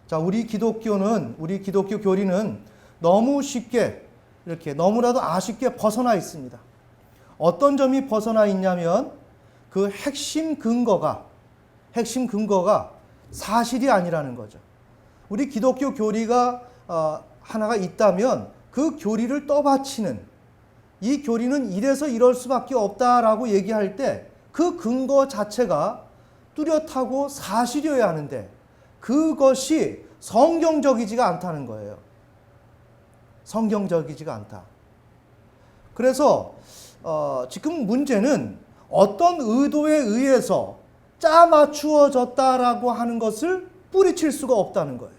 자, 우리 기독교 교리는 너무 쉽게, 이렇게 너무나도 아쉽게 벗어나 있습니다. 어떤 점이 벗어나 있냐면 그 핵심 근거가 사실이 아니라는 거죠. 우리 기독교 교리가 하나가 있다면 그 교리를 떠받치는, 이 교리는 이래서 이럴 수밖에 없다라고 얘기할 때 그 근거 자체가 뚜렷하고 사실이어야 하는데 그것이 성경적이지가 않다는 거예요. 성경적이지가 않다. 그래서 지금 문제는 어떤 의도에 의해서 짜맞추어졌다라고 하는 것을 뿌리칠 수가 없다는 거예요.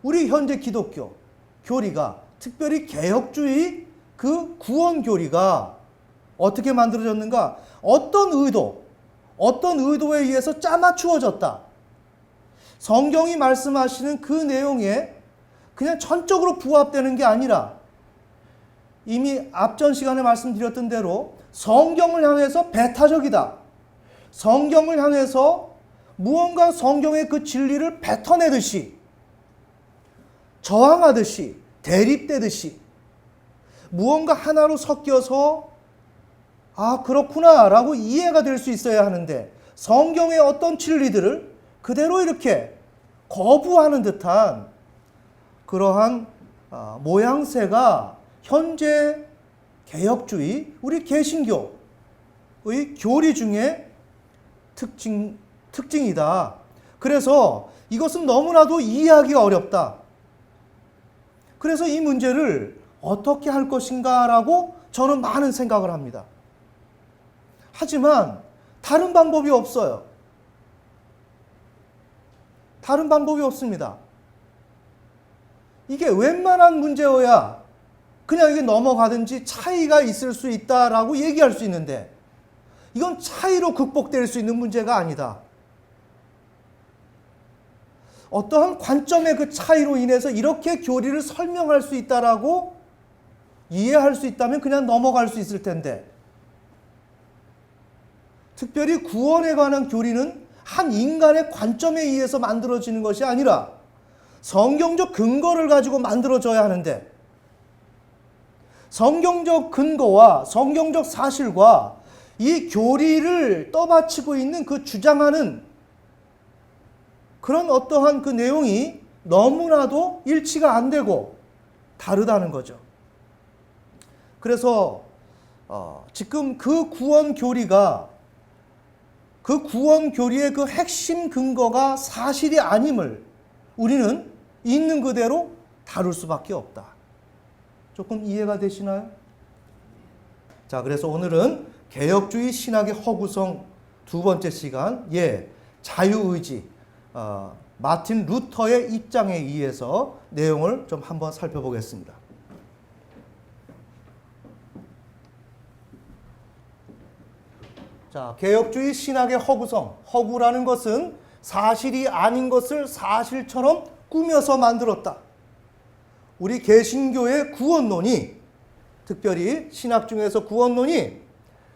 우리 현재 기독교 교리가, 특별히 개혁주의 그 구원 교리가 어떻게 만들어졌는가? 어떤 의도에 의해서 짜맞추어졌다. 성경이 말씀하시는 그 내용에 그냥 전적으로 부합되는 게 아니라 이미 앞전 시간에 말씀드렸던 대로 성경을 향해서 배타적이다. 성경을 향해서 무언가 성경의 그 진리를 뱉어내듯이, 저항하듯이, 대립되듯이 무언가 하나로 섞여서 그렇구나 라고 이해가 될 수 있어야 하는데 성경의 어떤 진리들을 그대로 이렇게 거부하는 듯한 그러한 모양새가 현재 개혁주의, 우리 개신교의 교리 중에 특징이다. 그래서 이것은 너무나도 이해하기가 어렵다. 그래서 이 문제를 어떻게 할 것인가라고 저는 많은 생각을 합니다. 하지만 다른 방법이 없어요. 다른 방법이 없습니다. 이게 웬만한 문제여야 그냥 이게 넘어가든지 차이가 있을 수 있다라고 얘기할 수 있는데 이건 차이로 극복될 수 있는 문제가 아니다. 어떠한 관점의 그 차이로 인해서 이렇게 교리를 설명할 수 있다라고 이해할 수 있다면 그냥 넘어갈 수 있을 텐데 특별히 구원에 관한 교리는 한 인간의 관점에 의해서 만들어지는 것이 아니라 성경적 근거를 가지고 만들어져야 하는데 성경적 근거와 성경적 사실과 이 교리를 떠받치고 있는 그 주장하는 그런 어떠한 그 내용이 너무나도 일치가 안 되고 다르다는 거죠. 그래서 지금 그 구원 교리의 그 핵심 근거가 사실이 아님을 우리는 있는 그대로 다룰 수밖에 없다. 조금 이해가 되시나요? 자, 그래서 오늘은 개혁주의 신학의 허구성 두 번째 시간, 자유의지, 마틴 루터의 입장에 의해서 내용을 좀 한번 살펴보겠습니다. 자, 개혁주의 신학의 허구성. 허구라는 것은 사실이 아닌 것을 사실처럼 꾸며서 만들었다. 우리 개신교의 구원론이, 특별히 신학 중에서 구원론이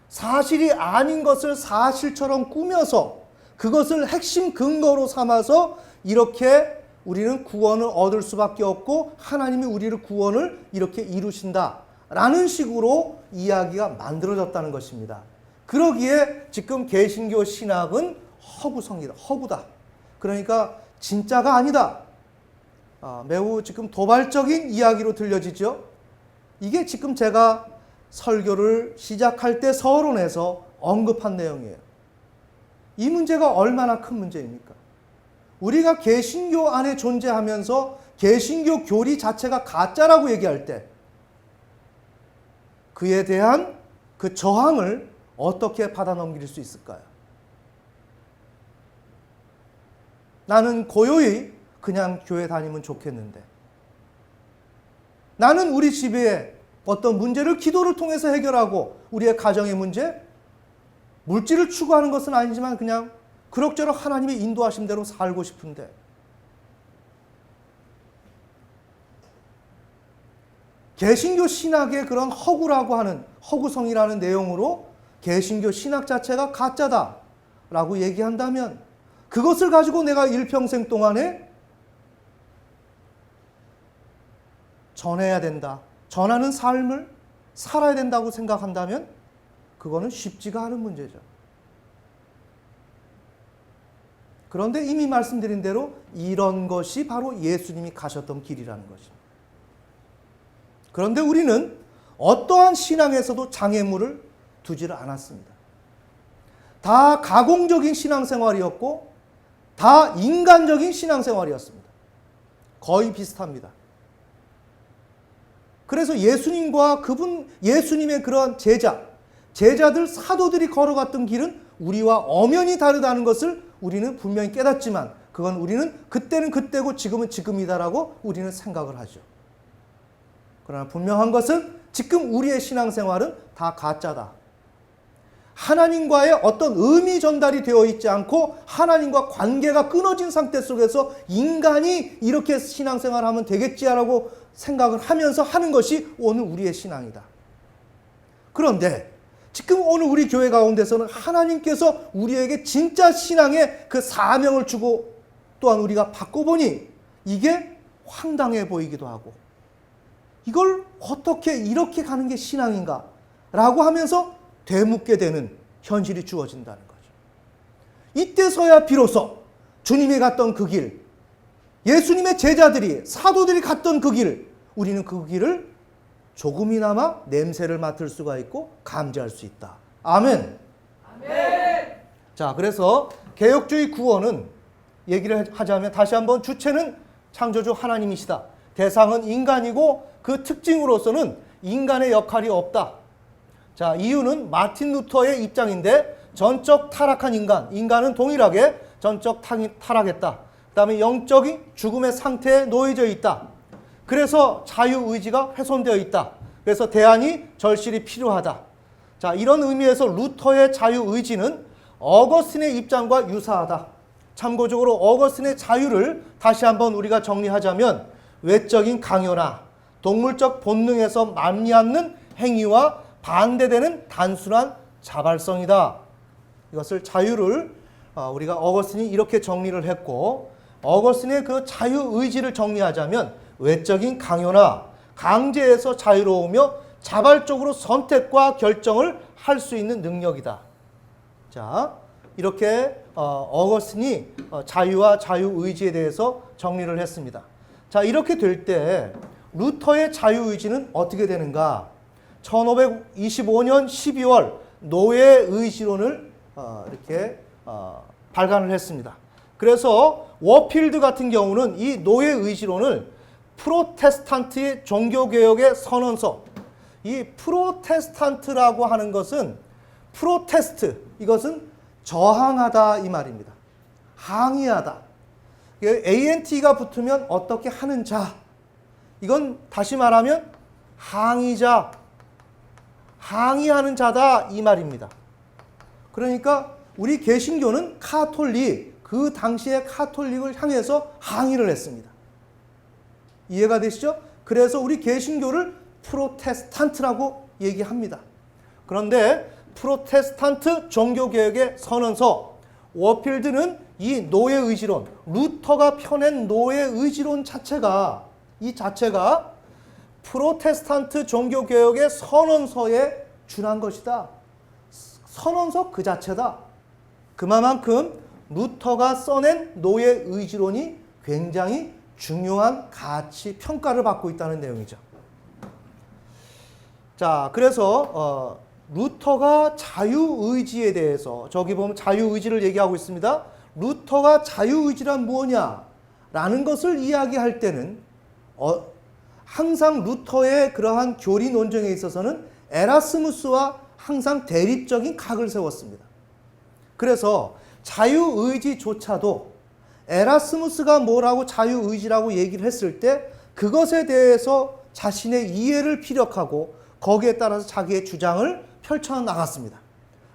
사실이 아닌 것을 사실처럼 꾸며서 그것을 핵심 근거로 삼아서 이렇게 우리는 구원을 얻을 수밖에 없고 하나님이 우리를 구원을 이렇게 이루신다라는 식으로 이야기가 만들어졌다는 것입니다. 그러기에 지금 개신교 신학은 허구성이다. 허구다. 그러니까 진짜가 아니다. 매우 지금 도발적인 이야기로 들려지죠. 이게 지금 제가 설교를 시작할 때 서론에서 언급한 내용이에요. 이 문제가 얼마나 큰 문제입니까? 우리가 개신교 안에 존재하면서 개신교 교리 자체가 가짜라고 얘기할 때 그에 대한 그 저항을 어떻게 받아 넘길 수 있을까요? 나는 고요히 그냥 교회 다니면 좋겠는데 나는 우리 집에 어떤 문제를 기도를 통해서 해결하고 우리의 가정의 문제, 물질을 추구하는 것은 아니지만 그냥 그럭저럭 하나님의 인도하심대로 살고 싶은데 개신교 신학의 그런 허구라고 하는 허구성이라는 내용으로 개신교 신학 자체가 가짜다라고 얘기한다면 그것을 가지고 내가 일평생 동안에 전해야 된다. 전하는 삶을 살아야 된다고 생각한다면 그거는 쉽지가 않은 문제죠. 그런데 이미 말씀드린 대로 이런 것이 바로 예수님이 가셨던 길이라는 것입니다. 그런데 우리는 어떠한 신앙에서도 장애물을 두지를 않았습니다. 다 가공적인 신앙생활이었고 다 인간적인 신앙생활이었습니다. 거의 비슷합니다. 그래서 예수님과 예수님의 그러한 제자들, 사도들이 걸어갔던 길은 우리와 엄연히 다르다는 것을 우리는 분명히 깨닫지만 그건 우리는 그때는 그때고 지금은 지금이다라고 우리는 생각을 하죠. 그러나 분명한 것은 지금 우리의 신앙생활은 다 가짜다. 하나님과의 어떤 의미 전달이 되어 있지 않고 하나님과 관계가 끊어진 상태 속에서 인간이 이렇게 신앙생활하면 되겠지라고 생각을 하면서 하는 것이 오늘 우리의 신앙이다. 그런데 지금 오늘 우리 교회 가운데서는 하나님께서 우리에게 진짜 신앙의 그 사명을 주고 또한 우리가 바꿔보니 이게 황당해 보이기도 하고 이걸 어떻게 이렇게 가는 게 신앙인가? 라고 하면서 되묻게 되는 현실이 주어진다는 거죠. 이때서야 비로소 주님이 갔던 그 길, 예수님의 제자들이, 사도들이 갔던 그 길, 우리는 그 길을 조금이나마 냄새를 맡을 수가 있고 감지할 수 있다. 아멘. 아멘. 자, 그래서 개혁주의 구원은 얘기를 하자면 다시 한번 주체는 창조주 하나님이시다. 대상은 인간이고 그 특징으로서는 인간의 역할이 없다. 자, 이유는 마틴 루터의 입장인데 전적 타락한 인간은 동일하게 전적 타락했다. 그 다음에 영적인 죽음의 상태에 놓여져 있다. 그래서 자유의지가 훼손되어 있다. 그래서 대안이 절실히 필요하다. 자, 이런 의미에서 루터의 자유의지는 어거스틴의 입장과 유사하다. 참고적으로 어거스틴의 자유를 다시 한번 우리가 정리하자면 외적인 강요나 동물적 본능에서 말미암는 행위와 반대되는 단순한 자발성이다. 이것을 자유를 우리가 어거스틴이 이렇게 정리를 했고 어거스틴의 그 자유의지를 정리하자면 외적인 강요나 강제에서 자유로우며 자발적으로 선택과 결정을 할 수 있는 능력이다. 자, 이렇게 어거스틴이 자유와 자유의지에 대해서 정리를 했습니다. 자, 이렇게 될 때 루터의 자유의지는 어떻게 되는가? 1525년 12월 노예의지론을 이렇게 발간을 했습니다. 그래서 워필드 같은 경우는 이 노예의지론을 프로테스탄트의 종교개혁의 선언서, 이 프로테스탄트라고 하는 것은 프로테스트, 이것은 저항하다 이 말입니다. 항의하다. ANT가 붙으면 어떻게 하는 자, 이건 다시 말하면 항의자, 항의하는 자다 이 말입니다. 그러니까 우리 개신교는 그 당시의 카톨릭을 향해서 항의를 했습니다. 이해가 되시죠? 그래서 우리 개신교를 프로테스탄트라고 얘기합니다. 그런데 프로테스탄트 종교개혁의 선언서, 워필드는 이 노예의지론, 루터가 펴낸 노예의지론 자체가 프로테스탄트 종교개혁의 선언서에 준한 것이다. 선언서 그 자체다. 그만큼 루터가 써낸 노예의지론이 굉장히 중요한 가치 평가를 받고 있다는 내용이죠. 자, 그래서 루터가 자유의지에 대해서 저기 보면 자유의지를 얘기하고 있습니다. 루터가 자유의지란 무엇이냐라는 것을 이야기할 때는 항상 루터의 그러한 교리 논쟁에 있어서는 에라스무스와 항상 대립적인 각을 세웠습니다. 그래서 자유의지조차도 에라스무스가 뭐라고 자유의지라고 얘기를 했을 때 그것에 대해서 자신의 이해를 피력하고 거기에 따라서 자기의 주장을 펼쳐나갔습니다.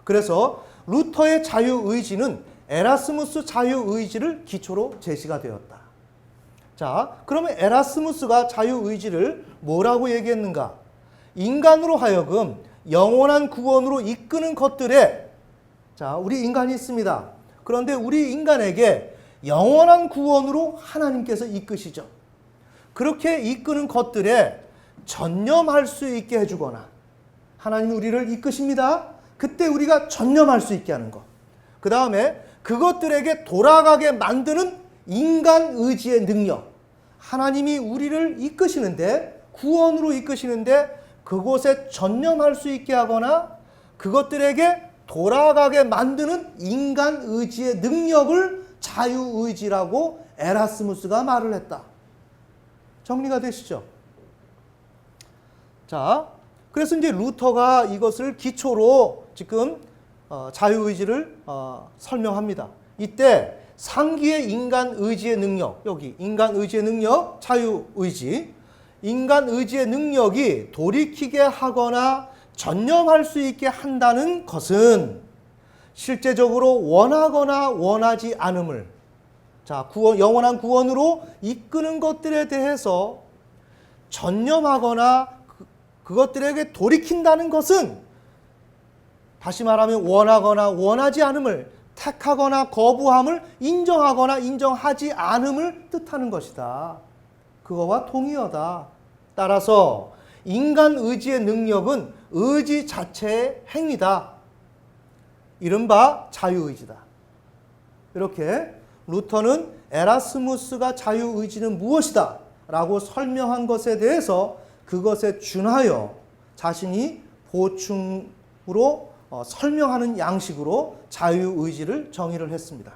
그래서 루터의 자유의지는 에라스무스 자유의지를 기초로 제시가 되었다. 자, 그러면 에라스무스가 자유의지를 뭐라고 얘기했는가? 인간으로 하여금 영원한 구원으로 이끄는 것들에, 자, 우리 인간이 있습니다. 그런데 우리 인간에게 영원한 구원으로 하나님께서 이끄시죠. 그렇게 이끄는 것들에 전념할 수 있게 해주거나, 하나님이 우리를 이끄십니다. 그때 우리가 전념할 수 있게 하는 것. 그 다음에 그것들에게 돌아가게 만드는 인간 의지의 능력. 하나님이 우리를 이끄시는데, 구원으로 이끄시는데 그곳에 전념할 수 있게 하거나 그것들에게 돌아가게 만드는 인간 의지의 능력을 자유의지라고 에라스무스가 말을 했다. 정리가 되시죠? 자, 그래서 이제 루터가 이것을 기초로 지금 자유의지를 설명합니다. 이때 상기의 인간 의지의 능력, 여기 인간 의지의 능력, 자유의지, 인간 의지의 능력이 돌이키게 하거나 전념할 수 있게 한다는 것은 실제적으로 원하거나 원하지 않음을, 자, 영원한 구원으로 이끄는 것들에 대해서 전념하거나 그것들에게 돌이킨다는 것은, 다시 말하면 원하거나 원하지 않음을, 택하거나 거부함을 인정하거나 인정하지 않음을 뜻하는 것이다. 그거와 동의어다. 따라서 인간 의지의 능력은 의지 자체의 행위다. 이른바 자유의지다. 이렇게 루터는 에라스무스가 자유의지는 무엇이다 라고 설명한 것에 대해서 그것에 준하여 자신이 보충으로 설명하는 양식으로 자유의지를 정의를 했습니다.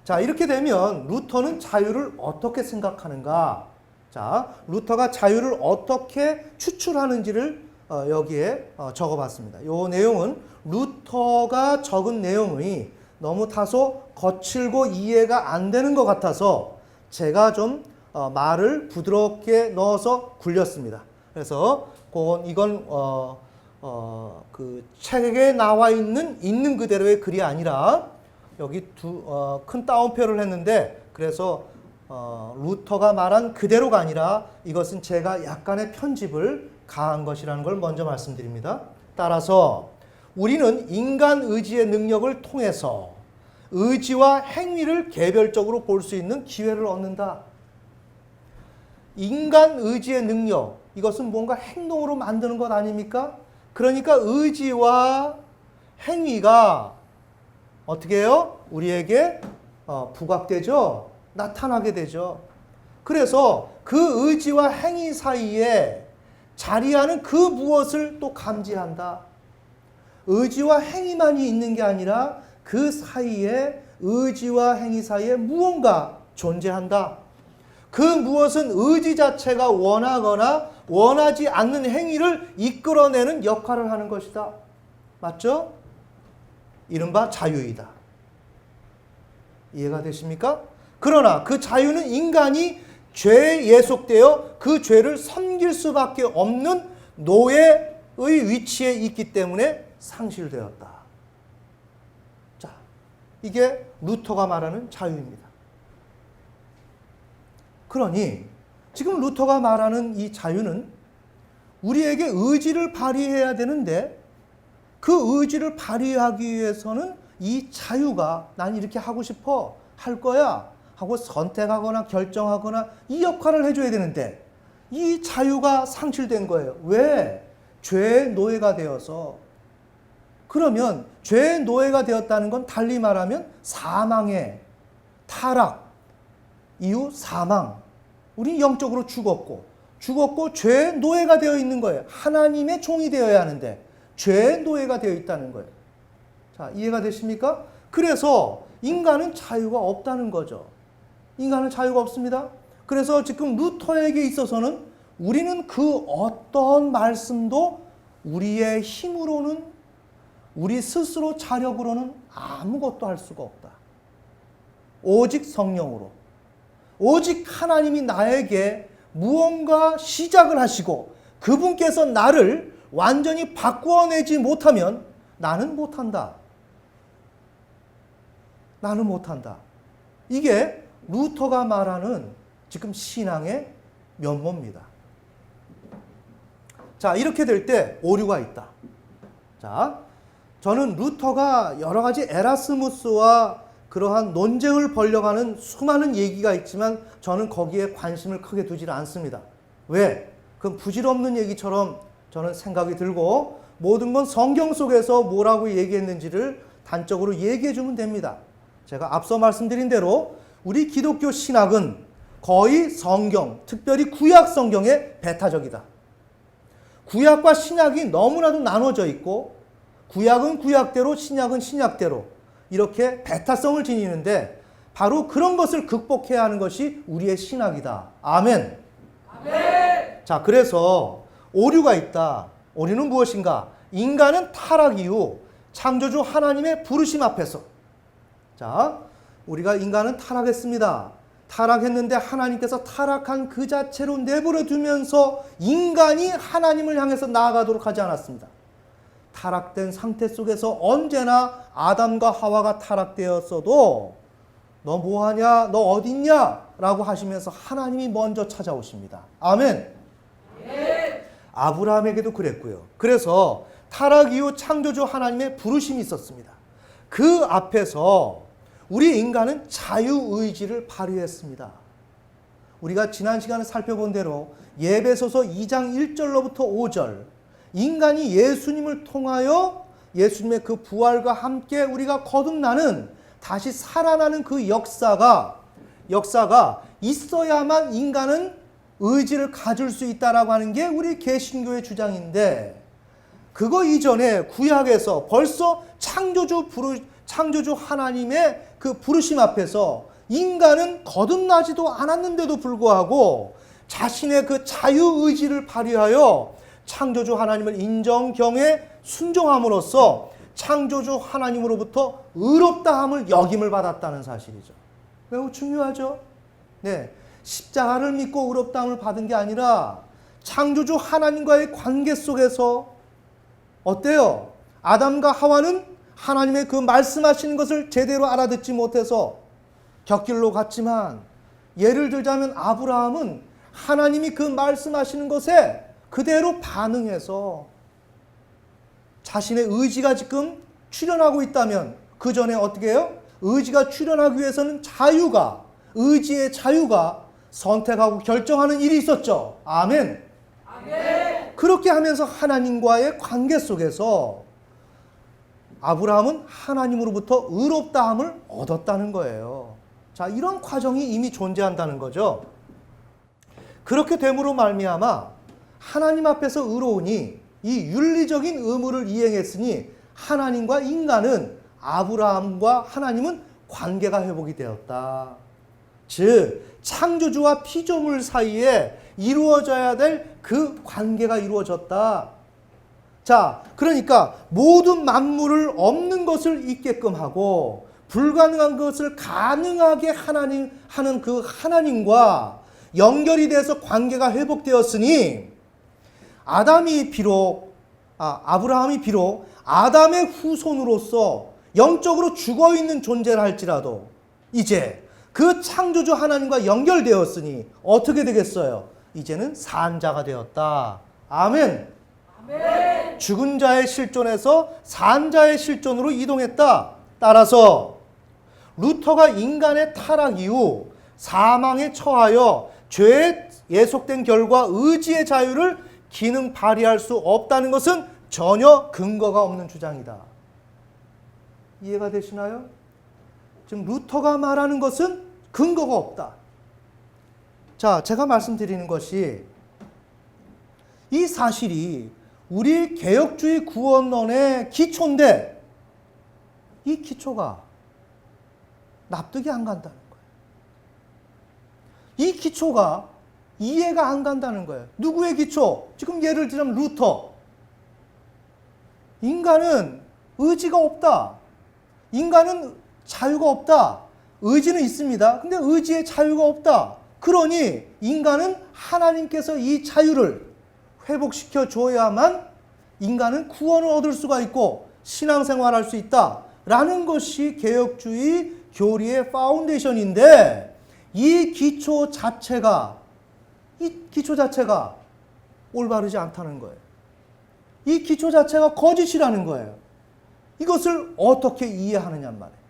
자, 이렇게 되면 루터는 자유를 어떻게 생각하는가? 자, 루터가 자유를 어떻게 추출하는지를 여기에 적어봤습니다. 이 내용은 루터가 적은 내용이 너무 다소 거칠고 이해가 안 되는 것 같아서 제가 좀 말을 부드럽게 넣어서 굴렸습니다. 그래서 이건 그 책에 나와 있는 그대로의 글이 아니라 여기 큰 따옴표를 했는데, 그래서 루터가 말한 그대로가 아니라 이것은 제가 약간의 편집을 가한 것이라는 걸 먼저 말씀드립니다. 따라서 우리는 인간 의지의 능력을 통해서 의지와 행위를 개별적으로 볼 수 있는 기회를 얻는다. 인간 의지의 능력, 이것은 뭔가 행동으로 만드는 것 아닙니까? 그러니까 의지와 행위가 어떻게 해요? 우리에게 부각되죠? 나타나게 되죠. 그래서 그 의지와 행위 사이에 자리하는 그 무엇을 또 감지한다. 의지와 행위만이 있는 게 아니라 그 사이에, 의지와 행위 사이에 무언가 존재한다. 그 무엇은 의지 자체가 원하거나 원하지 않는 행위를 이끌어내는 역할을 하는 것이다. 맞죠? 이른바 자유이다. 이해가 되십니까? 그러나 그 자유는 인간이 죄에 예속되어 그 죄를 섬길 수밖에 없는 노예의 위치에 있기 때문에 상실되었다. 자, 이게 루터가 말하는 자유입니다. 그러니 지금 루터가 말하는 이 자유는 우리에게 의지를 발휘해야 되는데, 그 의지를 발휘하기 위해서는 이 자유가, 난 이렇게 하고 싶어, 할 거야 하고 선택하거나 결정하거나 이 역할을 해줘야 되는데, 이 자유가 상실된 거예요. 왜? 죄의 노예가 되어서. 그러면 죄의 노예가 되었다는 건 달리 말하면 사망의 타락 이후 사망. 우리 영적으로 죽었고 죄의 노예가 되어 있는 거예요. 하나님의 종이 되어야 하는데 죄의 노예가 되어 있다는 거예요. 자, 이해가 되십니까? 그래서 인간은 자유가 없다는 거죠. 인간은 자유가 없습니다. 그래서 지금 루터에게 있어서는 우리는 그 어떤 말씀도 우리의 힘으로는, 우리 스스로 자력으로는 아무것도 할 수가 없다. 오직 성령으로, 오직 하나님이 나에게 무언가 시작을 하시고 그분께서 나를 완전히 바꾸어내지 못하면 나는 못한다. 나는 못한다. 이게 루터가 말하는 지금 신앙의 면모입니다. 자, 이렇게 될 때 오류가 있다. 자, 저는 루터가 여러 가지 에라스무스와 그러한 논쟁을 벌려가는 수많은 얘기가 있지만 저는 거기에 관심을 크게 두질 않습니다. 왜? 그건 부질없는 얘기처럼 저는 생각이 들고 모든 건 성경 속에서 뭐라고 얘기했는지를 단적으로 얘기해 주면 됩니다. 제가 앞서 말씀드린 대로 우리 기독교 신학은 거의 성경, 특별히 구약 성경의 배타적이다. 구약과 신약이 너무나도 나눠져 있고 구약은 구약대로 신약은 신약대로 이렇게 배타성을 지니는데 바로 그런 것을 극복해야 하는 것이 우리의 신학이다. 아멘. 아멘. 자, 그래서 오류가 있다. 오류는 무엇인가? 인간은 타락 이후 창조주 하나님의 부르심 앞에서, 자, 우리가 인간은 타락했습니다. 타락했는데 하나님께서 타락한 그 자체로 내버려 두면서 인간이 하나님을 향해서 나아가도록 하지 않았습니다. 타락된 상태 속에서 언제나 아담과 하와가 타락되었어도 너 뭐하냐? 너 어딨냐? 라고 하시면서 하나님이 먼저 찾아오십니다. 아멘. 네. 아브라함에게도 그랬고요. 그래서 타락 이후 창조주 하나님의 부르심이 있었습니다. 그 앞에서 우리 인간은 자유의지를 발휘했습니다. 우리가 지난 시간에 살펴본 대로 예배소서 2장 1절로부터 5절, 인간이 예수님을 통하여 예수님의 그 부활과 함께 우리가 거듭나는, 다시 살아나는 그 역사가 있어야만 인간은 의지를 가질 수 있다라고 하는 게 우리 개신교의 주장인데, 그거 이전에 구약에서 벌써 창조주 하나님의 그 부르심 앞에서 인간은 거듭나지도 않았는데도 불구하고 자신의 그 자유의지를 발휘하여 창조주 하나님을 인정, 경외, 순종함으로써 창조주 하나님으로부터 의롭다함을 여김을 받았다는 사실이죠. 매우 중요하죠. 네, 십자가를 믿고 의롭다함을 받은 게 아니라 창조주 하나님과의 관계 속에서 어때요? 아담과 하와는 하나님의 그 말씀하시는 것을 제대로 알아듣지 못해서 곁길로 갔지만, 예를 들자면 아브라함은 하나님이 그 말씀하시는 것에 그대로 반응해서 자신의 의지가 지금 출현하고 있다면, 그 전에 어떻게 해요? 의지가 출현하기 위해서는 의지의 자유가 선택하고 결정하는 일이 있었죠. 아멘. 아멘. 그렇게 하면서 하나님과의 관계 속에서 아브라함은 하나님으로부터 의롭다함을 얻었다는 거예요. 자, 이런 과정이 이미 존재한다는 거죠. 그렇게 됨으로 말미암아 하나님 앞에서 의로우니 이 윤리적인 의무를 이행했으니 하나님과 인간은, 아브라함과 하나님은 관계가 회복이 되었다. 즉 창조주와 피조물 사이에 이루어져야 될 그 관계가 이루어졌다. 자, 그러니까 모든 만물을 없는 것을 있게끔 하고 불가능한 것을 가능하게 하는 그 하나님과 연결이 돼서 관계가 회복되었으니, 아브라함이 비록 아담의 후손으로서 영적으로 죽어있는 존재를 할지라도 이제 그 창조주 하나님과 연결되었으니 어떻게 되겠어요? 이제는 산 자가 되었다. 아멘. 아멘. 죽은 자의 실존에서 산 자의 실존으로 이동했다. 따라서 루터가 인간의 타락 이후 사망에 처하여 죄에 예속된 결과 의지의 자유를 기능 발휘할 수 없다는 것은 전혀 근거가 없는 주장이다. 이해가 되시나요? 지금 루터가 말하는 것은 근거가 없다. 자, 제가 말씀드리는 것이 이 사실이 우리 개혁주의 구원론의 기초인데 이 기초가 납득이 안 간다는 거예요. 이 기초가 이해가 안 간다는 거예요. 누구의 기초? 지금 예를 들자면 루터. 인간은 의지가 없다. 인간은 자유가 없다. 의지는 있습니다. 근데 의지의 자유가 없다. 그러니 인간은 하나님께서 이 자유를 회복시켜 줘야만 인간은 구원을 얻을 수가 있고 신앙생활할 수 있다라는 것이 개혁주의 교리의 파운데이션인데, 이 기초 자체가 올바르지 않다는 거예요. 이 기초 자체가 거짓이라는 거예요. 이것을 어떻게 이해하느냐 말이에요.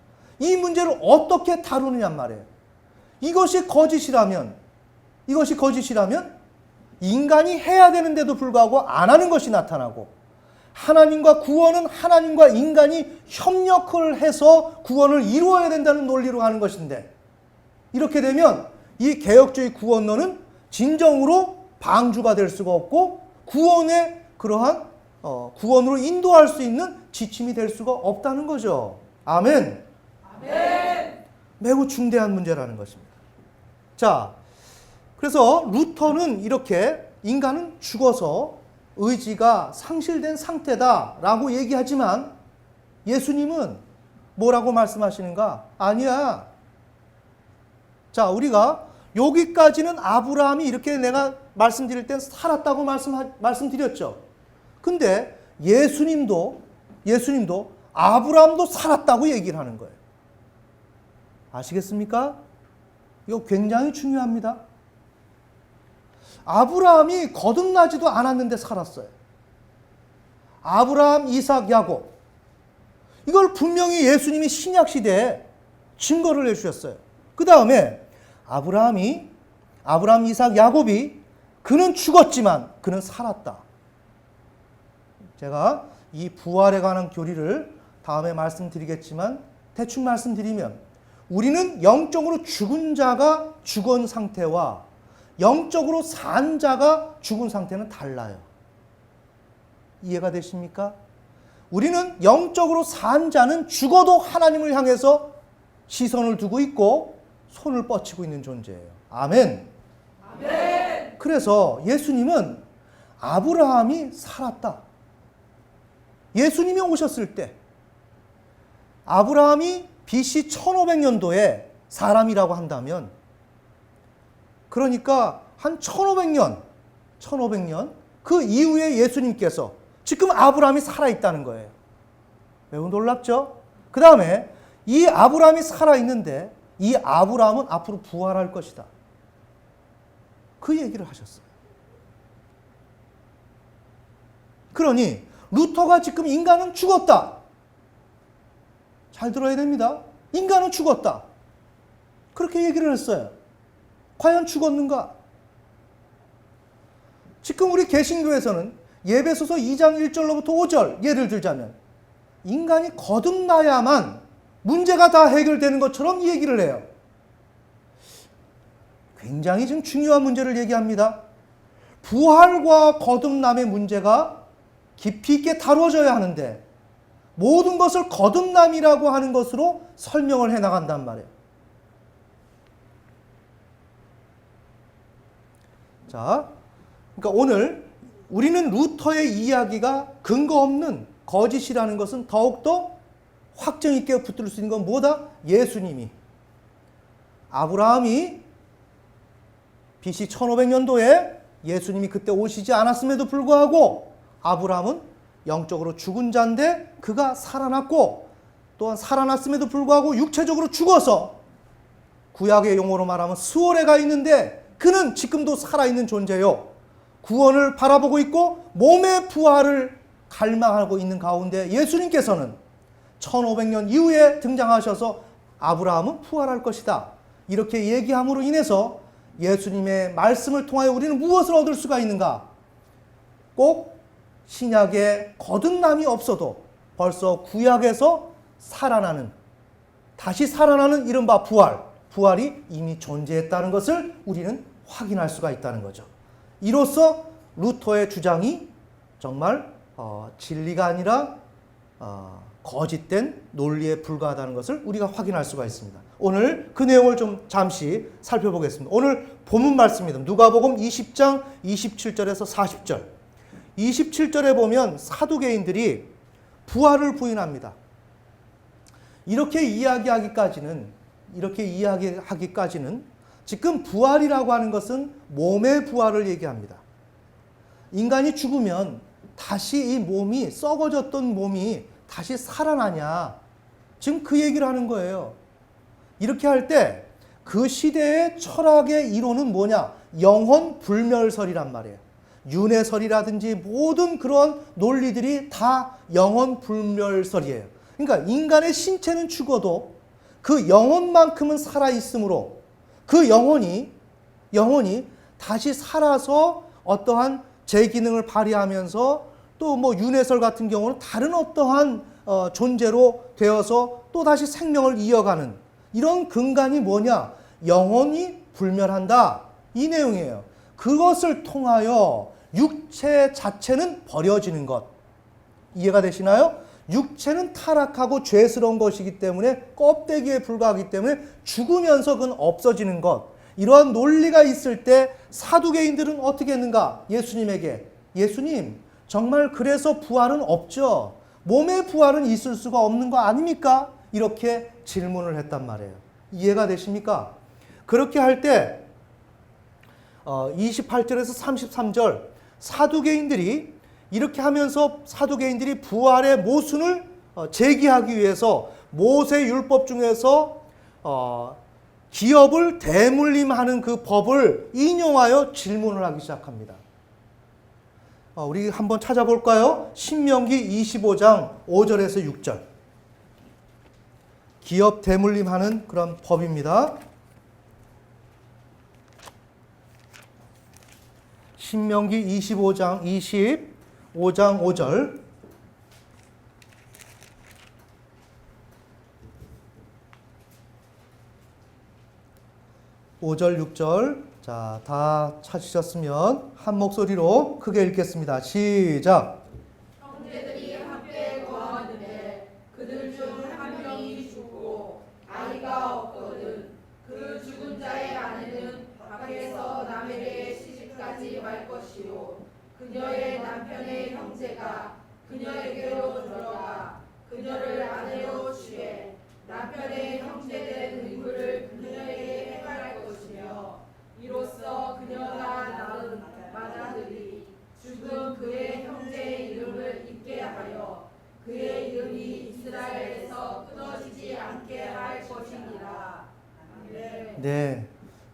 이 문제를 어떻게 다루느냔 말이에요. 이것이 거짓이라면 인간이 해야 되는데도 불구하고 안 하는 것이 나타나고, 하나님과 구원은 하나님과 인간이 협력을 해서 구원을 이루어야 된다는 논리로 가는 것인데, 이렇게 되면 이 개혁주의 구원론은 진정으로 방주가 될 수가 없고 구원의 그러한 구원으로 인도할 수 있는 지침이 될 수가 없다는 거죠. 아멘. 아멘. 매우 중대한 문제라는 것입니다. 자, 그래서 루터는 이렇게 인간은 죽어서 의지가 상실된 상태다라고 얘기하지만 예수님은 뭐라고 말씀하시는가? 아니야. 자, 우리가 여기까지는 아브라함이 이렇게 내가 말씀드릴 땐 살았다고 말씀드렸죠. 근데 예수님도 아브라함도 살았다고 얘기를 하는 거예요. 아시겠습니까? 이거 굉장히 중요합니다. 아브라함이 거듭나지도 않았는데 살았어요. 아브라함, 이삭, 야곱. 이걸 분명히 예수님이 신약 시대에 증거를 해주셨어요. 그 다음에 아브라함, 이삭, 야곱이 그는 죽었지만 그는 살았다. 제가 이 부활에 관한 교리를 다음에 말씀드리겠지만 대충 말씀드리면 우리는 영적으로 죽은 자가 죽은 상태와 영적으로 산 자가 죽은 상태는 달라요. 이해가 되십니까? 우리는 영적으로 산 자는 죽어도 하나님을 향해서 시선을 두고 있고 손을 뻗치고 있는 존재예요. 아멘. 아멘. 그래서 예수님은 아브라함이 살았다. 예수님이 오셨을 때 아브라함이 BC 1500년도에 사람이라고 한다면 그러니까 한 1500년 그 이후에 예수님께서 지금 아브라함이 살아있다는 거예요. 매우 놀랍죠? 그 다음에 이 아브라함이 살아있는데 이 아브라함은 앞으로 부활할 것이다. 그 얘기를 하셨어요. 그러니 루터가 지금 인간은 죽었다. 잘 들어야 됩니다. 인간은 죽었다. 그렇게 얘기를 했어요. 과연 죽었는가? 지금 우리 개신교에서는 예배소서 2장 1절로부터 5절 예를 들자면 인간이 거듭나야만 문제가 다 해결되는 것처럼 얘기를 해요. 굉장히 지금 중요한 문제를 얘기합니다. 부활과 거듭남의 문제가 깊이 있게 다뤄져야 하는데 모든 것을 거듭남이라고 하는 것으로 설명을 해나간단 말이에요. 자, 그러니까 오늘 우리는 루터의 이야기가 근거 없는 거짓이라는 것은 더욱더 확정 있게 붙들 수 있는 건 뭐다? 예수님이 아브라함이 BC 1500년도에 예수님이 그때 오시지 않았음에도 불구하고 아브라함은 영적으로 죽은 자인데 그가 살아났고 또한 살아났음에도 불구하고 육체적으로 죽어서 구약의 용어로 말하면 수월에 가 있는데 그는 지금도 살아있는 존재요. 구원을 바라보고 있고 몸의 부활을 갈망하고 있는 가운데 예수님께서는 1500년 이후에 등장하셔서 아브라함은 부활할 것이다. 이렇게 얘기함으로 인해서 예수님의 말씀을 통하여 우리는 무엇을 얻을 수가 있는가? 꼭 신약에 거듭남이 없어도 벌써 구약에서 살아나는, 다시 살아나는 이른바 부활이 이미 존재했다는 것을 우리는 확인할 수가 있다는 거죠. 이로써 루터의 주장이 정말 진리가 아니라 거짓된 논리에 불과하다는 것을 우리가 확인할 수가 있습니다. 오늘 그 내용을 좀 잠시 살펴보겠습니다. 오늘 본문 말씀입니다. 누가복음 20장 27절에서 40절. 27절에 보면 사두개인들이 부활을 부인합니다. 이렇게 이야기하기까지는 지금 부활이라고 하는 것은 몸의 부활을 얘기합니다. 인간이 죽으면 다시 이 몸이, 썩어졌던 몸이 다시 살아나냐. 지금 그 얘기를 하는 거예요. 이렇게 할 때 그 시대의 철학의 이론은 뭐냐? 영혼 불멸설이란 말이에요. 윤회설이라든지 모든 그런 논리들이 다 영혼 불멸설이에요. 그러니까 인간의 신체는 죽어도 그 영혼만큼은 살아있으므로 그 영혼이 다시 살아서 어떠한 재기능을 발휘하면서 또 뭐 윤회설 같은 경우는 다른 어떠한 존재로 되어서 또 다시 생명을 이어가는 이런 근간이 뭐냐? 영혼이 불멸한다. 이 내용이에요. 그것을 통하여 육체 자체는 버려지는 것. 이해가 되시나요? 육체는 타락하고 죄스러운 것이기 때문에 껍데기에 불과하기 때문에 죽으면서 그건 없어지는 것. 이러한 논리가 있을 때 사두개인들은 어떻게 했는가? 예수님에게 예수님 정말 그래서 부활은 없죠. 몸의 부활은 있을 수가 없는 거 아닙니까? 이렇게 질문을 했단 말이에요. 이해가 되십니까? 그렇게 할 때 28절에서 33절 사두개인들이 이렇게 하면서 사두개인들이 부활의 모순을 제기하기 위해서 모세 율법 중에서 기업을 대물림하는 그 법을 인용하여 질문을 하기 시작합니다. 우리 한번 찾아볼까요? 신명기 25장 5절에서 6절. 기업 대물림하는 그런 법입니다. 신명기 25장 5절 5절 6절. 자, 다 찾으셨으면 한 목소리로 크게 읽겠습니다. 시작. 형제들이 함께 거하는데 그들 중 한 명이 죽고 아이가 없거든 그 죽은 자의 아내는 밖에서 남에게 시집가지 말 것이요 그녀의 남편의 형제가 그녀에게로 들어가 그녀를 아내로 취해 남편의 형제된 의무를 그녀에게 행할 것이며 이로써 그녀가 낳은 맏아들이 죽은 그의 형제의 이름을 잊게 하여 그의 이름이 이스라엘에서 끊어지지 않게 할 것이니라. 네.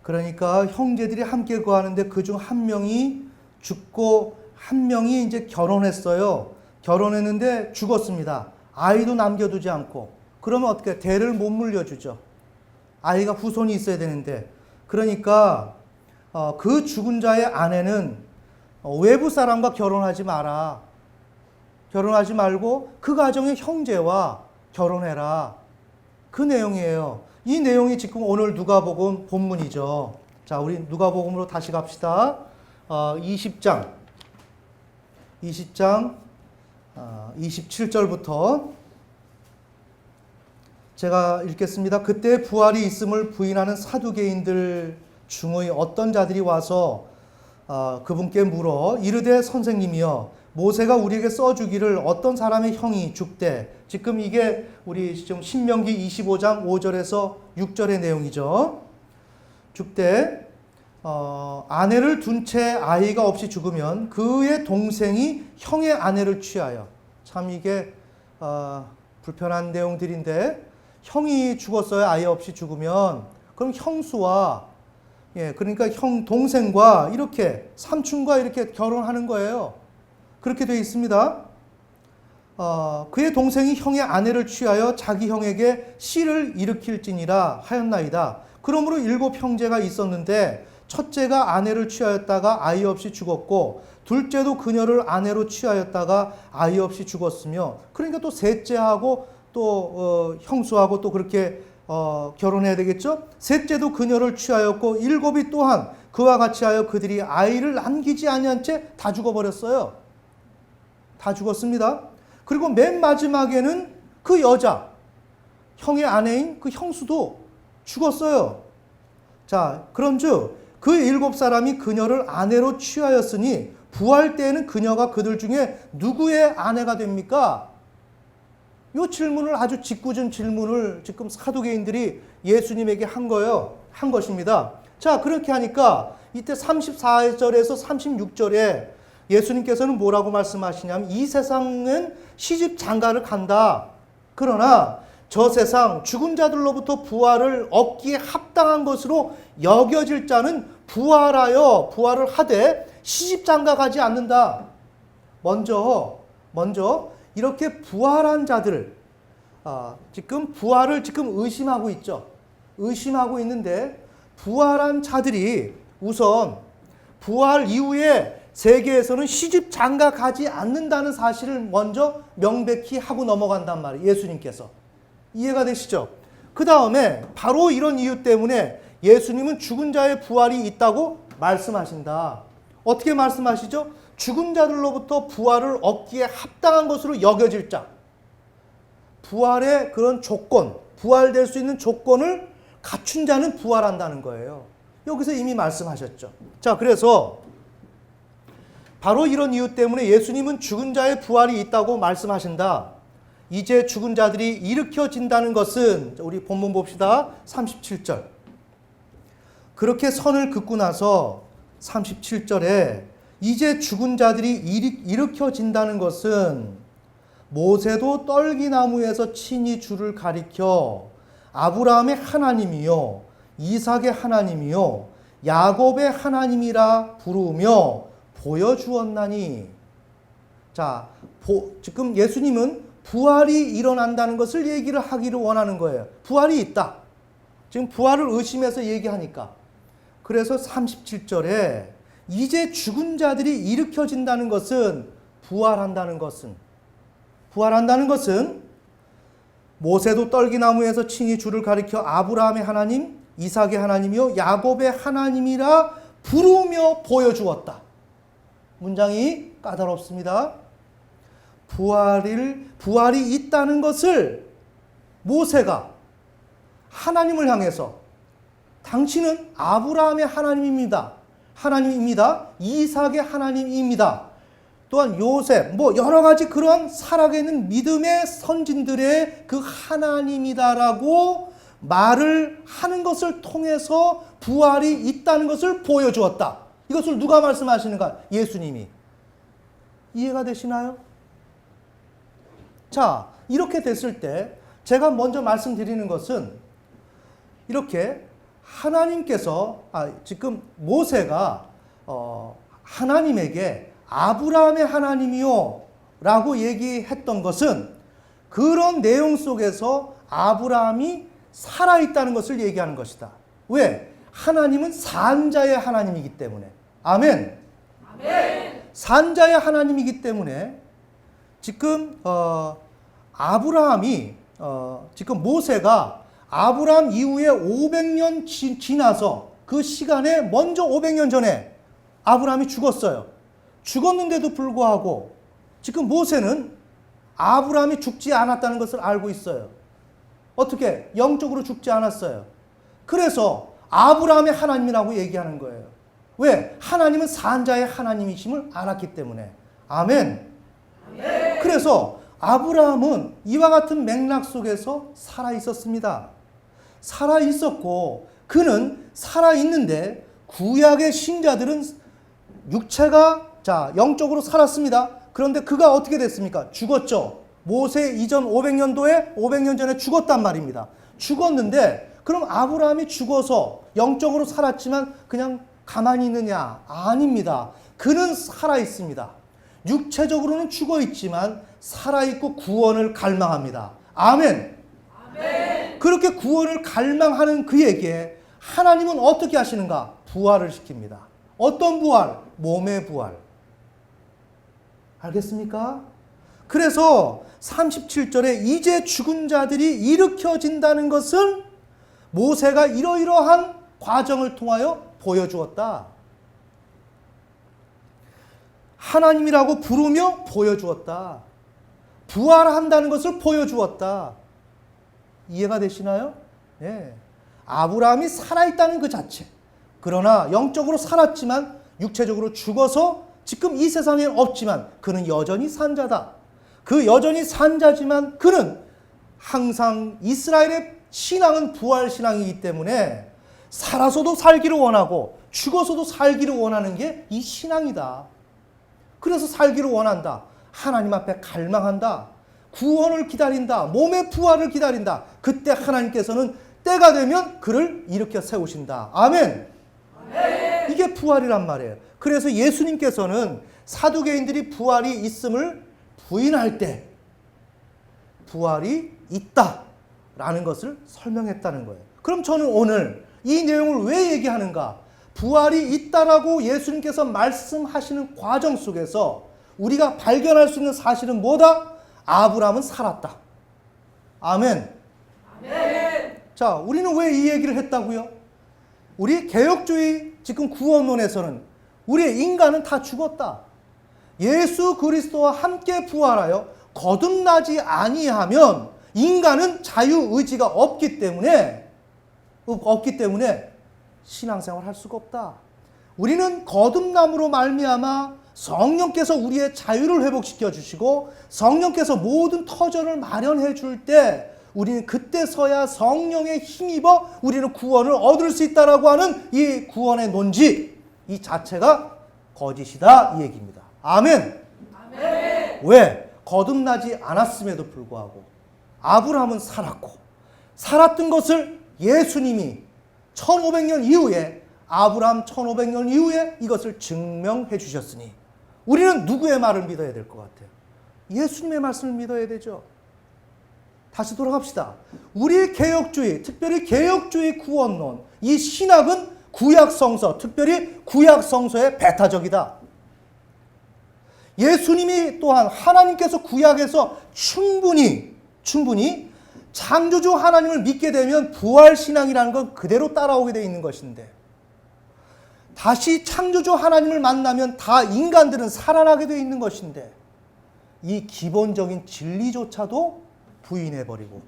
그러니까 형제들이 함께 거하는데 그중 한 명이 죽고 한 명이 이제 결혼했어요. 결혼했는데 죽었습니다. 아이도 남겨두지 않고. 그러면 어떻게 대를 못 물려주죠. 아이가 후손이 있어야 되는데. 그러니까 그 죽은 자의 아내는 외부 사람과 결혼하지 마라. 결혼하지 말고 그 가정의 형제와 결혼해라. 그 내용이에요. 이 내용이 지금 오늘 누가복음 본문이죠. 자, 우리 누가복음으로 다시 갑시다. 20장 27절부터 제가 읽겠습니다. 그때 부활이 있음을 부인하는 사두개인들 중의 어떤 자들이 와서 그분께 물어 이르되 선생님이여 모세가 우리에게 써주기를 어떤 사람의 형이 죽되 지금 이게 우리 지금 신명기 25장 5절에서 6절의 내용이죠. 죽되 아내를 둔 채 아이가 없이 죽으면 그의 동생이 형의 아내를 취하여 참 이게 불편한 내용들인데 형이 죽었어요. 아이 없이 죽으면 그럼 형수와 그러니까 형 동생과 이렇게 삼촌과 이렇게 결혼하는 거예요. 그렇게 되어 있습니다. 그의 동생이 형의 아내를 취하여 자기 형에게 씨를 일으킬지니라 하였나이다. 그러므로 7 형제가 있었는데 첫째가 아내를 취하였다가 아이 없이 죽었고 둘째도 그녀를 아내로 취하였다가 아이 없이 죽었으며 그러니까 또 셋째하고 또 형수하고 또 그렇게 결혼해야 되겠죠. 셋째도 그녀를 취하였고 7이 또한 그와 같이 하여 그들이 아이를 남기지 아니한 채 다 죽어버렸어요. 다 죽었습니다. 그리고 맨 마지막에는 그 여자 형의 아내인 그 형수도 죽었어요. 자, 그런즉 그 7 사람이 그녀를 아내로 취하였으니 부활 때에는 그녀가 그들 중에 누구의 아내가 됩니까? 이 질문을 아주 짓궂은 질문을 지금 사두개인들이 예수님에게 한 거예요. 한 것입니다. 자, 그렇게 하니까 이때 34절에서 36절에 예수님께서는 뭐라고 말씀하시냐면 이 세상은 시집 장가를 간다. 그러나 저 세상 죽은 자들로부터 부활을 얻기에 합당한 것으로 여겨질 자는 부활을 하되 시집 장가 가지 않는다. 먼저 이렇게 부활한 자들, 지금 부활을 지금 의심하고 있죠. 의심하고 있는데 부활한 자들이 우선 부활 이후에 세계에서는 시집 장가 가지 않는다는 사실을 먼저 명백히 하고 넘어간단 말이에요. 예수님께서. 이해가 되시죠? 그 다음에 바로 이런 이유 때문에 예수님은 죽은 자의 부활이 있다고 말씀하신다. 어떻게 말씀하시죠? 죽은 자들로부터 부활을 얻기에 합당한 것으로 여겨질 자. 부활의 그런 조건, 부활될 수 있는 조건을 갖춘 자는 부활한다는 거예요. 여기서 이미 말씀하셨죠. 자, 그래서 바로 이런 이유 때문에 예수님은 죽은 자의 부활이 있다고 말씀하신다. 이제 죽은 자들이 일으켜진다는 것은, 우리 본문 봅시다. 37절. 그렇게 선을 긋고 나서 37절에 이제 죽은 자들이 일으켜진다는 것은 모세도 떨기나무에서 친히 주를 가리켜 아브라함의 하나님이요 이삭의 하나님이요 야곱의 하나님이라 부르며 보여주었나니. 자, 지금 예수님은 부활이 일어난다는 것을 얘기를 하기를 원하는 거예요. 부활이 있다. 지금 부활을 의심해서 얘기하니까. 그래서 37절에 이제 죽은 자들이 일으켜진다는 것은 부활한다는 것은 모세도 떨기나무에서 친히 주를 가리켜 아브라함의 하나님, 이삭의 하나님이요 야곱의 하나님이라 부르며 보여주었다. 문장이 까다롭습니다. 부활이 있다는 것을 모세가 하나님을 향해서 당신은 아브라함의 하나님입니다. 이삭의 하나님입니다. 또한 요셉, 여러 가지 그런 살아계는 믿음의 선진들의 그 하나님이다라고 말을 하는 것을 통해서 부활이 있다는 것을 보여주었다. 이것을 누가 말씀하시는가? 예수님이. 이해가 되시나요? 자, 이렇게 됐을 때 제가 먼저 말씀드리는 것은 이렇게 하나님께서 지금 모세가 하나님에게 아브라함의 하나님이요 라고 얘기했던 것은 그런 내용 속에서 아브라함이 살아있다는 것을 얘기하는 것이다. 왜? 하나님은 산자의 하나님이기 때문에. 아멘. 산자의 하나님이기 때문에 지금 아브라함이 지금 모세가 아브라함 이후에 500년 지나서 그 시간에 먼저 500년 전에 아브라함이 죽었어요. 죽었는데도 불구하고 지금 모세는 아브라함이 죽지 않았다는 것을 알고 있어요. 어떻게? 영적으로 죽지 않았어요. 그래서 아브라함의 하나님이라고 얘기하는 거예요. 왜? 하나님은 산자의 하나님이심을 알았기 때문에. 아멘. 그래서 아브라함은 이와 같은 맥락 속에서 살아 있었습니다. 살아 있었고 그는 살아 있는데 구약의 신자들은 육체가 영적으로 살았습니다. 그런데 그가 어떻게 됐습니까? 죽었죠. 모세 이전 500년 전에 죽었단 말입니다. 죽었는데 그럼 아브라함이 죽어서 영적으로 살았지만 그냥 가만히 있느냐? 아닙니다. 그는 살아 있습니다. 육체적으로는 죽어 있지만 살아 있고 구원을 갈망합니다. 아멘. 그렇게 구원을 갈망하는 그에게 하나님은 어떻게 하시는가? 부활을 시킵니다. 어떤 부활? 몸의 부활. 알겠습니까? 그래서 37절에 이제 죽은 자들이 일으켜진다는 것은 모세가 이러이러한 과정을 통하여 보여주었다. 하나님이라고 부르며 보여주었다. 부활한다는 것을 보여주었다. 이해가 되시나요? 네. 아브라함이 살아있다는 그 자체. 그러나 영적으로 살았지만 육체적으로 죽어서 지금 이 세상에 없지만 그는 여전히 산자다. 그 여전히 산자지만 그는 항상 이스라엘의 신앙은 부활 신앙이기 때문에 살아서도 살기를 원하고 죽어서도 살기를 원하는 게 이 신앙이다. 그래서 살기를 원한다. 하나님 앞에 갈망한다. 구원을 기다린다. 몸의 부활을 기다린다. 그때 하나님께서는 때가 되면 그를 일으켜 세우신다. 아멘. 이게 부활이란 말이에요. 그래서 예수님께서는 사두개인들이 부활이 있음을 부인할 때 부활이 있다라는 것을 설명했다는 거예요. 그럼 저는 오늘 이 내용을 왜 얘기하는가? 부활이 있다라고 예수님께서 말씀하시는 과정 속에서 우리가 발견할 수 있는 사실은 뭐다? 아브라함은 살았다. 아멘. 아멘. 자, 우리는 왜 이 얘기를 했다고요? 우리 개혁주의 지금 구원론에서는 우리의 인간은 다 죽었다. 예수 그리스도와 함께 부활하여 거듭나지 아니하면 인간은 자유의지가 없기 때문에 신앙생활을 할 수가 없다. 우리는 거듭남으로 말미암아 성령께서 우리의 자유를 회복시켜 주시고 성령께서 모든 터전을 마련해 줄 때 우리는 그때서야 성령에 힘입어 우리는 구원을 얻을 수 있다라고 하는 이 구원의 논지 이 자체가 거짓이다 이 얘기입니다. 아멘. 아멘. 왜? 거듭나지 않았음에도 불구하고 아브라함은 살았고 살았던 것을 예수님이 1500년 이후에 아브라함 1500년 이후에 이것을 증명해 주셨으니 우리는 누구의 말을 믿어야 될 것 같아요? 예수님의 말씀을 믿어야 되죠. 다시 돌아갑시다. 우리 개혁주의, 특별히 개혁주의 구원론, 이 신학은 구약성서, 특별히 구약성서의 배타적이다. 예수님이 또한 하나님께서 구약에서 충분히 창조주 하나님을 믿게 되면 부활신앙이라는 건 그대로 따라오게 되어 있는 것인데 다시 창조주 하나님을 만나면 다 인간들은 살아나게 되어 있는 것인데 이 기본적인 진리조차도 부인해버리고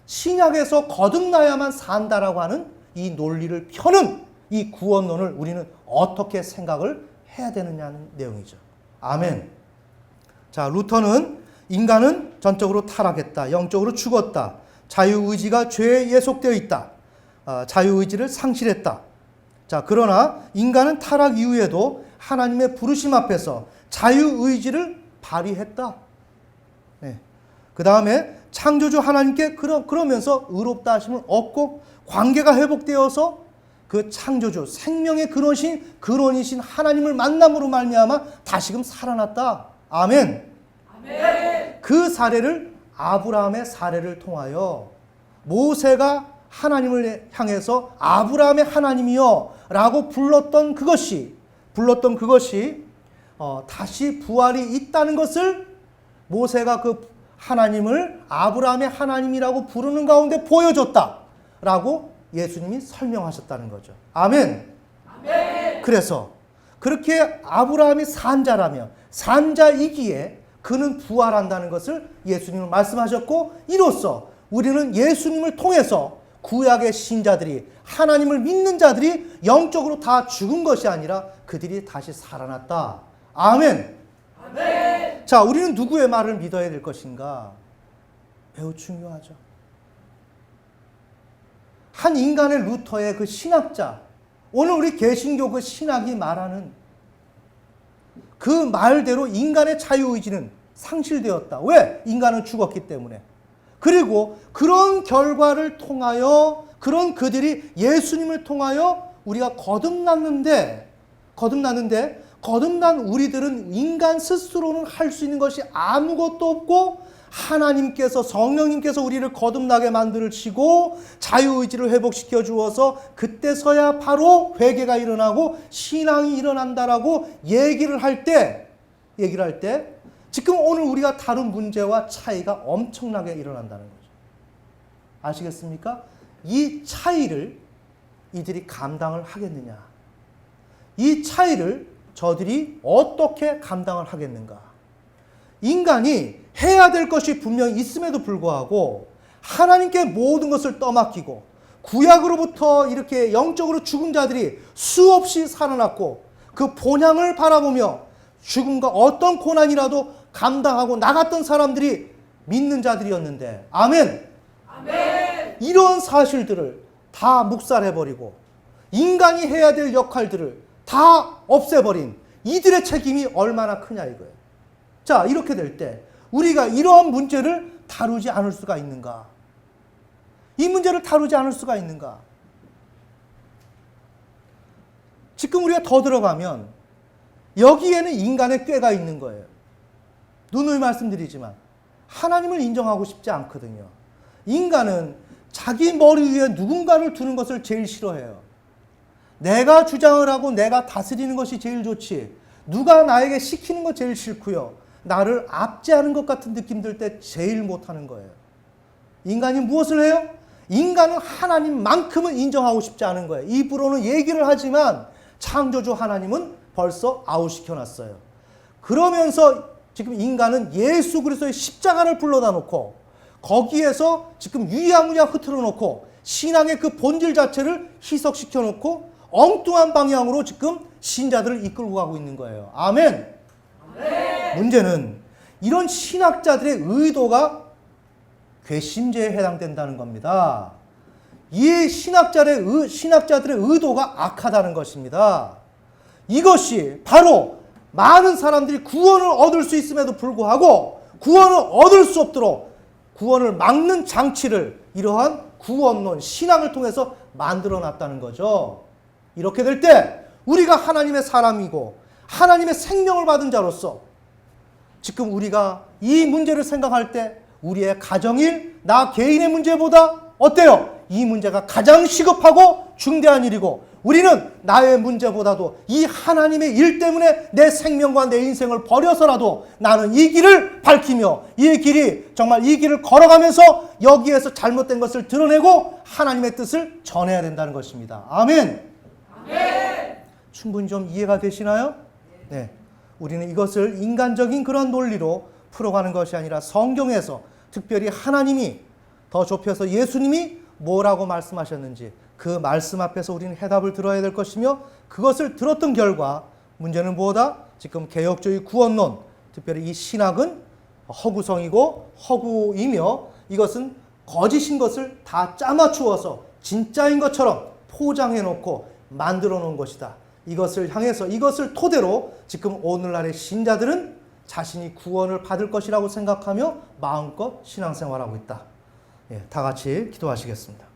신약에서 거듭나야만 산다라고 하는 이 논리를 펴는 이 구원론을 우리는 어떻게 생각을 해야 되느냐는 내용이죠. 아멘. 자, 루터는 인간은 전적으로 타락했다. 영적으로 죽었다. 자유의지가 죄에 예속되어 있다. 자유의지를 상실했다. 자, 그러나 인간은 타락 이후에도 하나님의 부르심 앞에서 자유의지를 발휘했다. 네. 그 다음에 창조주 하나님께 그러면서 의롭다 하심을 얻고 관계가 회복되어서 그 창조주 생명의 근원이신 하나님을 만남으로 말미암아 다시금 살아났다. 아멘. 아멘. 그 사례를 아브라함의 사례를 통하여 모세가 하나님을 향해서 아브라함의 하나님이여 라고 불렀던 그것이 다시 부활이 있다는 것을 모세가 그 하나님을 아브라함의 하나님이라고 부르는 가운데 보여줬다라고 예수님이 설명하셨다는 거죠. 아멘. 아멘. 그래서 그렇게 아브라함이 산자이기에 그는 부활한다는 것을 예수님은 말씀하셨고 이로써 우리는 예수님을 통해서 구약의 신자들이 하나님을 믿는 자들이 영적으로 다 죽은 것이 아니라 그들이 다시 살아났다. 아멘. 아멘. 자, 우리는 누구의 말을 믿어야 될 것인가? 매우 중요하죠. 한 인간의 루터의 그 신학자, 오늘 우리 개신교 그 신학이 말하는 그 말대로 인간의 자유의지는 상실되었다. 왜? 인간은 죽었기 때문에. 그리고 그런 결과를 통하여 그런 그들이 예수님을 통하여 우리가 거듭난 우리들은 인간 스스로는 할 수 있는 것이 아무것도 없고 하나님께서 성령님께서 우리를 거듭나게 만드시고 자유의지를 회복시켜 주어서 그때서야 바로 회개가 일어나고 신앙이 일어난다라고 얘기를 할 때 지금 오늘 우리가 다룬 문제와 차이가 엄청나게 일어난다는 거죠. 아시겠습니까? 이 차이를 이들이 감당을 하겠느냐? 이 차이를 저들이 어떻게 감당을 하겠는가? 인간이 해야 될 것이 분명히 있음에도 불구하고 하나님께 모든 것을 떠맡기고 구약으로부터 이렇게 영적으로 죽은 자들이 수없이 살아났고 그 본향을 바라보며 죽음과 어떤 고난이라도 감당하고 나갔던 사람들이 믿는 자들이었는데 아멘. 아멘. 이런 사실들을 다 묵살해버리고 인간이 해야 될 역할들을 다 없애버린 이들의 책임이 얼마나 크냐 이거예요. 자, 이렇게 될 때 우리가 이러한 문제를 다루지 않을 수가 있는가? 이 문제를 다루지 않을 수가 있는가? 지금 우리가 더 들어가면 여기에는 인간의 꾀가 있는 거예요. 누누이 말씀드리지만 하나님을 인정하고 싶지 않거든요. 인간은 자기 머리 위에 누군가를 두는 것을 제일 싫어해요. 내가 주장을 하고 내가 다스리는 것이 제일 좋지. 누가 나에게 시키는 거 제일 싫고요. 나를 압제하는 것 같은 느낌 들 때 제일 못하는 거예요. 인간이 무엇을 해요? 인간은 하나님만큼은 인정하고 싶지 않은 거예요. 입으로는 얘기를 하지만 창조주 하나님은 벌써 아웃시켜놨어요. 그러면서 지금 인간은 예수 그리스도의 십자가를 불러다 놓고 거기에서 지금 유야무야 흐트러 놓고 신앙의 그 본질 자체를 희석시켜 놓고 엉뚱한 방향으로 지금 신자들을 이끌고 가고 있는 거예요. 아멘. 문제는 이런 신학자들의 의도가 괘씸죄에 해당된다는 겁니다. 이 신학자들의 의도가 악하다는 것입니다. 이것이 바로 많은 사람들이 구원을 얻을 수 있음에도 불구하고 구원을 얻을 수 없도록 구원을 막는 장치를 이러한 구원론, 신앙을 통해서 만들어 놨다는 거죠. 이렇게 될 때 우리가 하나님의 사람이고 하나님의 생명을 받은 자로서 지금 우리가 이 문제를 생각할 때 우리의 가정일, 나 개인의 문제보다 어때요? 이 문제가 가장 시급하고 중대한 일이고 우리는 나의 문제보다도 이 하나님의 일 때문에 내 생명과 내 인생을 버려서라도 나는 이 길을 밝히며 이 길이 정말 이 길을 걸어가면서 여기에서 잘못된 것을 드러내고 하나님의 뜻을 전해야 된다는 것입니다. 아멘. 아멘. 충분히 좀 이해가 되시나요? 네. 우리는 이것을 인간적인 그런 논리로 풀어가는 것이 아니라 성경에서 특별히 하나님이 더 좁혀서 예수님이 뭐라고 말씀하셨는지 그 말씀 앞에서 우리는 해답을 들어야 될 것이며 그것을 들었던 결과 문제는 뭐다? 지금 개혁주의 구원론, 특별히 이 신학은 허구성이고 허구이며 이것은 거짓인 것을 다 짜맞추어서 진짜인 것처럼 포장해 놓고 만들어 놓은 것이다. 이것을 향해서 이것을 토대로 지금 오늘날의 신자들은 자신이 구원을 받을 것이라고 생각하며 마음껏 신앙생활하고 있다. 다 같이 기도하시겠습니다.